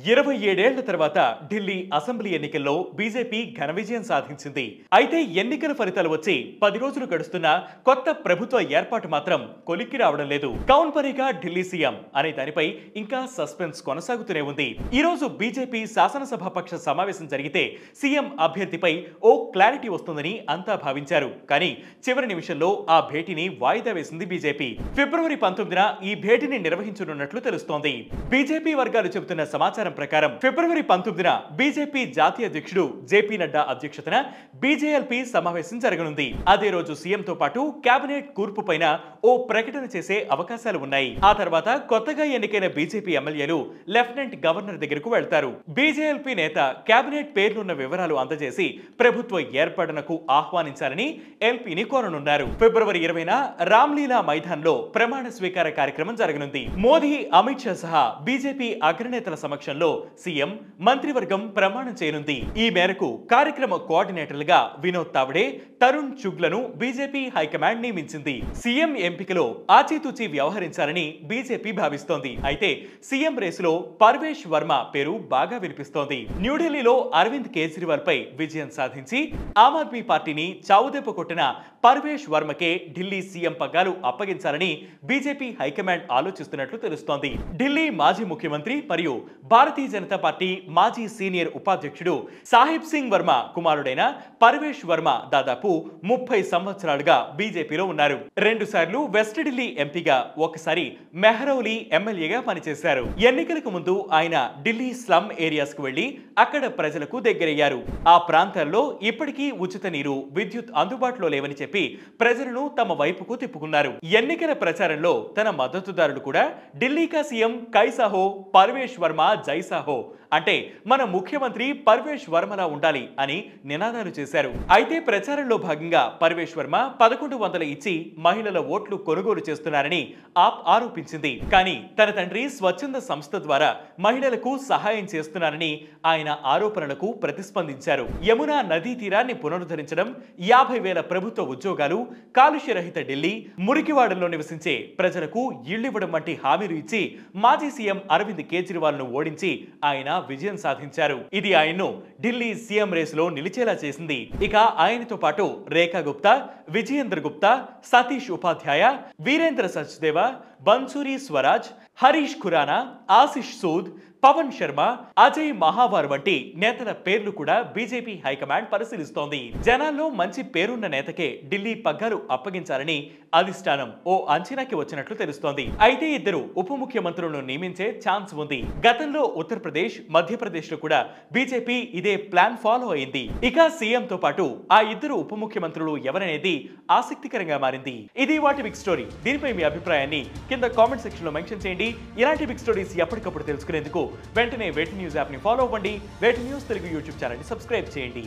27 ఏళ్ల తర్వాత ఢిల్లీ అసెంబ్లీ ఎన్నికల్లో బీజేపీ ఘన విజయం సాధించింది. అయితే ఎన్నికల ఫలితాలు వచ్చి 10 రోజులు గడుస్తున్నా కొత్త ప్రభుత్వ ఏర్పాటు మాత్రం కొలిక్కి రావడం లేదు. కౌన్ బనేగా ఢిల్లీ సీఎం అనే దానిపై ఇంకా సస్పెన్స్ కొనసాగుతూనే ఉంది. ఈ రోజు బీజేపీ శాసనసభాపక్ష సమావేశం జరిగితే సీఎం అభ్యర్థిపై ఓ క్లారిటీ వస్తుందని అంతా భావించారు. కానీ చివరి నిమిషంలో ఆ భేటీని వాయిదా వేసింది బీజేపీ. ఫిబ్రవరి 19న ఈ భేటీని నిర్వహించనున్నట్లు తెలుస్తోంది. బీజేపీ వర్గాలు చెబుతున్న సమాచారం ప్రకారం ఫిబ్రవరి 19న బీజేపీ జాతీయ అధ్యక్షుడు జేపీ నడ్డా అధ్యక్షతన బీజేఎల్పీ సమావేశం జరగనుంది. అదే రోజు సీఎంతో పాటు కేబినెట్ కూర్పు పైన ఓ ప్రకటన చేసే అవకాశాలు ఉన్నాయి. ఆ తర్వాత కొత్తగా ఎన్నికైన బీజేపీ ఎమ్మెల్యేలు లెఫ్టినెంట్ గవర్నర్ దగ్గరకు వెళ్తారు. బీజేఎల్పీ నేత కేబినెట్ పేర్లున్న వివరాలు అందజేసి ప్రభుత్వ ఏర్పాటునకు ఆహ్వానించాలని ఎల్పీని కోరనున్నారు. ఫిబ్రవరి 20న రామ్లీలా మైదాన్లో ప్రమాణ స్వీకార కార్యక్రమం జరగనుంది. మోదీ, అమిత్ షా సహా బీజేపీ అగ్రనేతల సమక్షంలో సీఎం మంత్రివర్గం ప్రమాణం చేయనుంది. ఈ మేరకు కార్యక్రమ కోఆర్డినేటర్లుగా వినోద్ తావడే, తరుణ్ చుగ్లను బీజేపీ హైకమాండ్ నియమించింది. సీఎం ఎంపికలో ఆచితూచి వ్యవహరించాలని బీజేపీ భావిస్తోంది. అయితే సీఎం రేసులో పర్వేష్ వర్మ పేరు బాగా వినిపిస్తోంది. న్యూఢిల్లీలో అరవింద్ కేజ్రీవాల్ పై విజయం సాధించి ఆమ్ ఆద్మీ పార్టీని చావుదెబ్బ కొట్టిన పర్వేష్ వర్మకే ఢిల్లీ సీఎం పగ్గాలు అప్పగించాలని బీజేపీ హైకమాండ్ ఆలోచిస్తున్నట్లు తెలుస్తోంది. ఢిల్లీ మాజీ ముఖ్యమంత్రి మరియు భారతీయ జనతా పార్టీ మాజీ సీనియర్ ఉపాధ్యక్షుడు సాహిబ్ సింగ్ వర్మ కుమారుడైన పర్వేష్ వర్మ దాదాపు 30 సంవత్సరాలుగా బీజేపీలో ఉన్నారు. 2 సార్లు వెస్ట్ ఢిల్లీ ఎంపీగా, ఒకసారి మెహ్రౌలీ ఎమ్మెల్యేగా పనిచేశారు. ఎన్నికలకు ముందు ఆయన ఢిల్లీ స్లమ్ ఏరియాస్ కు వెళ్లి అక్కడ ప్రజలకు దగ్గరయ్యారు. ఆ ప్రాంతాల్లో ఇప్పటికీ ఉచిత నీరు, విద్యుత్ అందుబాటులో లేవని చెప్పి ప్రజలను తమ వైపుకు తిప్పుకున్నారు. ఎన్నికల ప్రచారంలో తన మద్దతుదారులు కూడా ఢిల్లీ కా సీఎం కైసాహో, పర్వేష్ వర్మ జైసాహో అంటే మన ముఖ్యమంత్రి పర్వేష్ వర్మలా ఉండాలి అని నినాదాలు చేశారు. అయితే ప్రచారంలో భాగంగా పర్వేష్ వర్మ 1100 ఇచ్చి మహిళల ఓట్లు కొనుగోలు చేస్తున్నారని ఆప్ ఆరోపించింది. కానీ తన తండ్రి స్వచ్ఛంద సంస్థ ద్వారా మహిళలకు సహాయం చేస్తున్నారని ఆయన ఆరోపణలకు ప్రతిస్పందించారు. యమునా నదీ తీరాన్ని పునరుద్ధరించడం, 50,000 ప్రభుత్వ ఉద్యోగాలు, కాలుష్యరహిత ఢిల్లీ, మురికివాడల్లో నివసించే ప్రజలకు ఇళ్లివ్వడం వంటి హామీలు ఇచ్చి మాజీ సీఎం అరవింద్ కేజ్రీవాల్ ను ఓడించి ఆయన విజయం సాధించారు. ఇది ఆయన్ను ఢిల్లీ సీఎం రేసులో నిలిచేలా చేసింది. ఇక ఆయనతో పాటు రేఖా గుప్తా, విజయేంద్ర గుప్తా, సతీష్ ఉపాధ్యాయ, వీరేంద్ర సచ్దేవా, బన్సూరి స్వరాజ్, హరీష్ ఖురానా, ఆశిష్ సూద్, పవన్ శర్మ, అజయ్ మహావార్ వంటి నేతల పేర్లు కూడా బీజేపీ హైకమాండ్ పరిశీలిస్తోంది. జనాల్లో మంచి పేరున్న నేతకే ఢిల్లీ పగ్గాలు అప్పగించాలని అధిష్టానం ఓ అంచనాకి వచ్చినట్లు తెలుస్తోంది. అయితే ఇద్దరు ఉప ముఖ్యమంత్రులను నియమించే ఛాన్స్ ఉంది. గతంలో ఉత్తరప్రదేశ్, మధ్యప్రదేశ్ లో కూడా బీజేపీ ఇదే ప్లాన్ ఫాలో అయింది. ఇక సీఎం తో పాటు ఆ ఇద్దరు ఉప ముఖ్యమంత్రులు ఎవరనేది ఆసక్తికరంగా మారింది. ఇది వాటి బిగ్ స్టోరీ. దీనిపై మీ అభిప్రాయాన్ని కింద కామెంట్ సెక్షన్ లో మెన్షన్ చేయండి. ఇలాంటి బిగ్ స్టోరీస్ ఎప్పటికప్పుడు తెలుసుకునేందుకు వెంటనే వేటి న్యూస్ యాప్ ని ఫాలో అవ్వండి. వేటి న్యూస్ తెలుగు యూట్యూబ్ ఛానల్ ని సబ్స్క్రైబ్ చేయండి.